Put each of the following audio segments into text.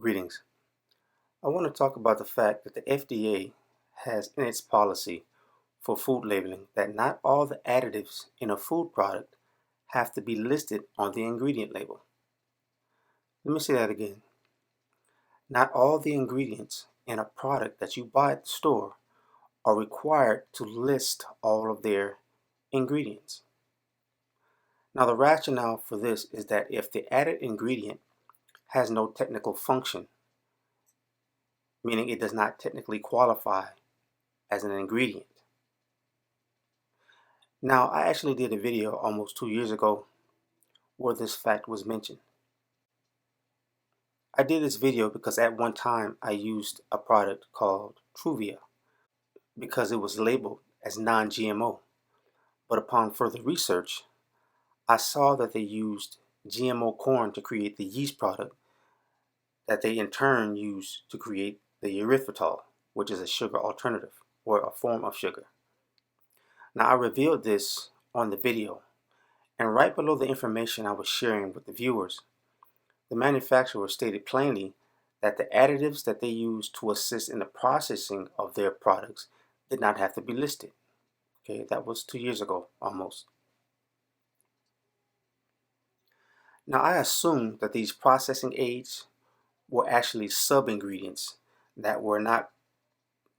Greetings. I want to talk about the fact that the FDA has in its policy for food labeling that not all the additives in a food product have to be listed on the ingredient label. Let me say that again. Not all the ingredients in a product that you buy at the store are required to list all of their ingredients. Now, the rationale for this is that if the added ingredient has no technical function, meaning it does not technically qualify as an ingredient. Now, I actually did a video almost 2 years ago where this fact was mentioned. I did this video because at one time I used a product called Truvia because it was labeled as non-GMO. But upon further research, I saw that they used GMO corn to create the yeast product that they in turn used to create the erythritol, which is a sugar alternative or a form of sugar. Now, I revealed this on the video, and right below the information I was sharing with the viewers, the manufacturer stated plainly that the additives that they used to assist in the processing of their products did not have to be listed. Okay, that was 2 years ago almost. Now, I assumed that these processing aids were actually sub-ingredients that were not,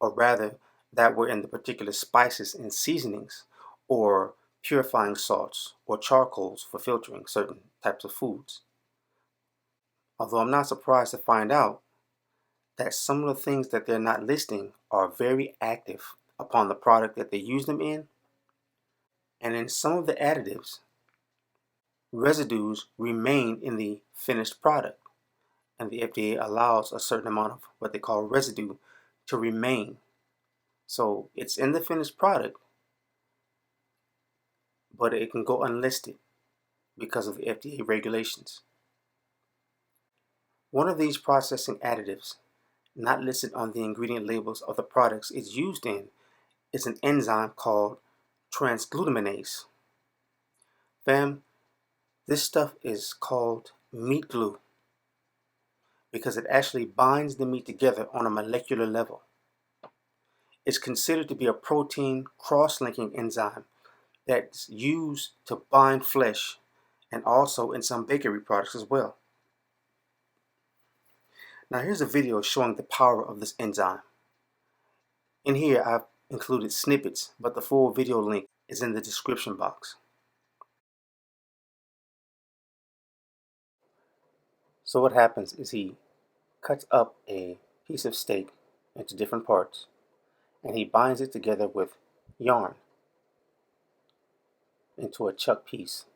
or rather, that were in the particular spices and seasonings, or purifying salts, or charcoals for filtering certain types of foods. Although I'm not surprised to find out that some of the things that they're not listing are very active upon the product that they use them in, and in some of the additives, residues remain in the finished product, and the FDA allows a certain amount of what they call residue to remain. So it's in the finished product, but it can go unlisted because of the FDA regulations. One of these processing additives not listed on the ingredient labels of the products it's used in is an enzyme called transglutaminase. Fam, this stuff is called meat glue because it actually binds the meat together on a molecular level. It's considered to be a protein cross-linking enzyme that's used to bind flesh and also in some bakery products as well. Now here's a video showing the power of this enzyme. In here I've included snippets, but the full video link is in the description box. So what happens is he cuts up a piece of steak into different parts and he binds it together with yarn into a chuck piece.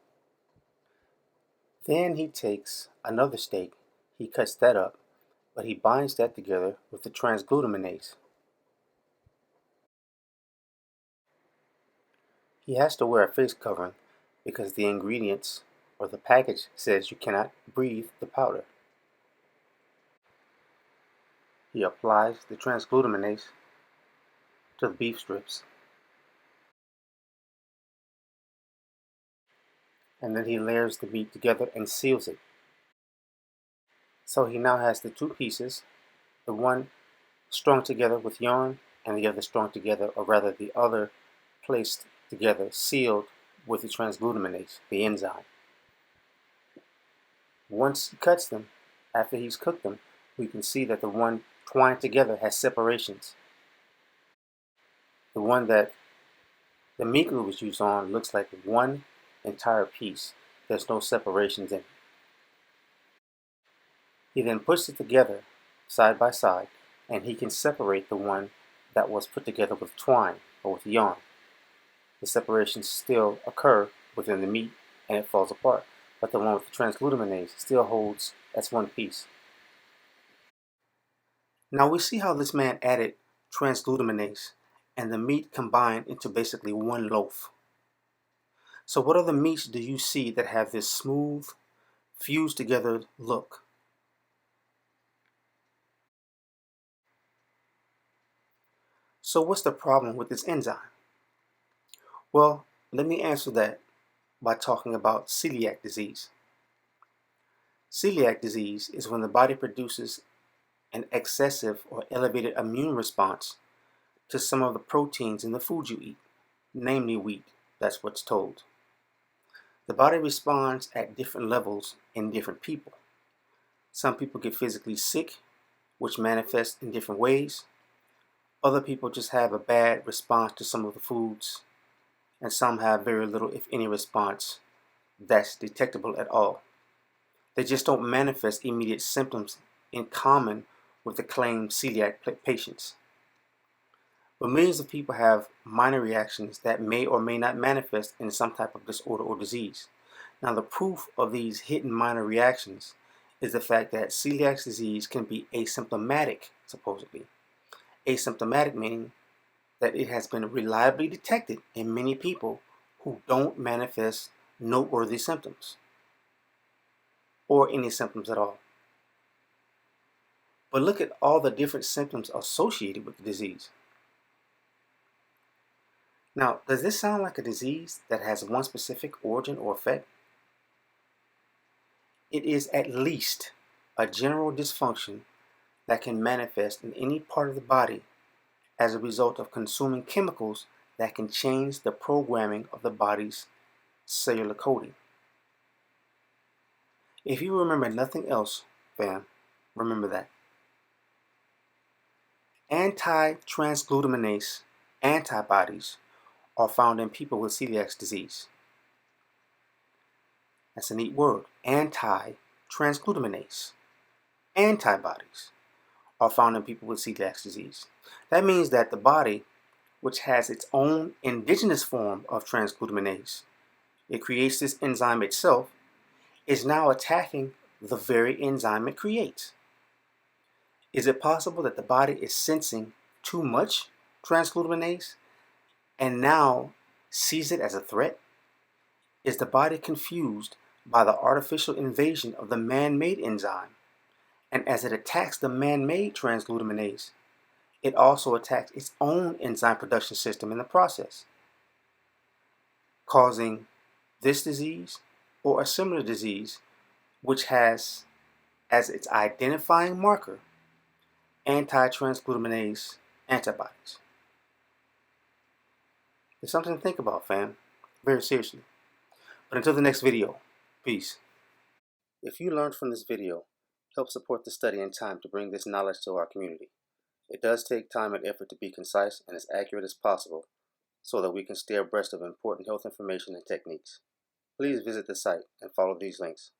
Then he takes another steak, he cuts that up, but he binds that together with the transglutaminase. He has to wear a face covering because the ingredients or the package says you cannot breathe the powder. He applies the transglutaminase to the beef strips, and then he layers the meat together and seals it. So he now has the two pieces, the one strung together with yarn and the other strung together, or rather the other placed together, sealed with the transglutaminase, the enzyme. Once he cuts them, after he's cooked them, we can see that the one twined together has separations. The one that the meat glue was used on looks like one entire piece. There's no separations in it. He then puts it together side by side, and he can separate the one that was put together with twine or with yarn. The separations still occur within the meat and it falls apart, but the one with the transglutaminase still holds as one piece. Now we see how this man added transglutaminase and the meat combined into basically one loaf. So what other meats do you see that have this smooth, fused together look? So what's the problem with this enzyme? Well, let me answer that by talking about celiac disease. Celiac disease is when the body produces an excessive or elevated immune response to some of the proteins in the food you eat, namely wheat. That's what's told. The body responds at different levels in different people. Some people get physically sick, which manifests in different ways. Other people just have a bad response to some of the foods, and some have very little, if any, response that's detectable at all. They just don't manifest immediate symptoms in common with the claimed celiac patients. But millions of people have minor reactions that may or may not manifest in some type of disorder or disease. Now, the proof of these hidden minor reactions is the fact that celiac disease can be asymptomatic, supposedly. Asymptomatic meaning that it has been reliably detected in many people who don't manifest noteworthy symptoms or any symptoms at all. But look at all the different symptoms associated with the disease. Now, does this sound like a disease that has one specific origin or effect? It is at least a general dysfunction that can manifest in any part of the body as a result of consuming chemicals that can change the programming of the body's cellular coding. If you remember nothing else, fam, remember that. Anti-transglutaminase antibodies are found in people with celiac disease. That's a neat word. Anti-transglutaminase antibodies are found in people with celiac disease. That means that the body, which has its own indigenous form of transglutaminase, it creates this enzyme itself, is now attacking the very enzyme it creates. Is it possible that the body is sensing too much transglutaminase and now sees it as a threat? Is the body confused by the artificial invasion of the man-made enzyme? And as it attacks the man-made transglutaminase, it also attacks its own enzyme production system in the process, causing this disease or a similar disease which has as its identifying marker anti-transglutaminase antibodies. It's something to think about, fam. Very seriously. But until the next video, peace. If you learned from this video, help support the study and time to bring this knowledge to our community. It does take time and effort to be concise and as accurate as possible so that we can stay abreast of important health information and techniques. Please visit the site and follow these links.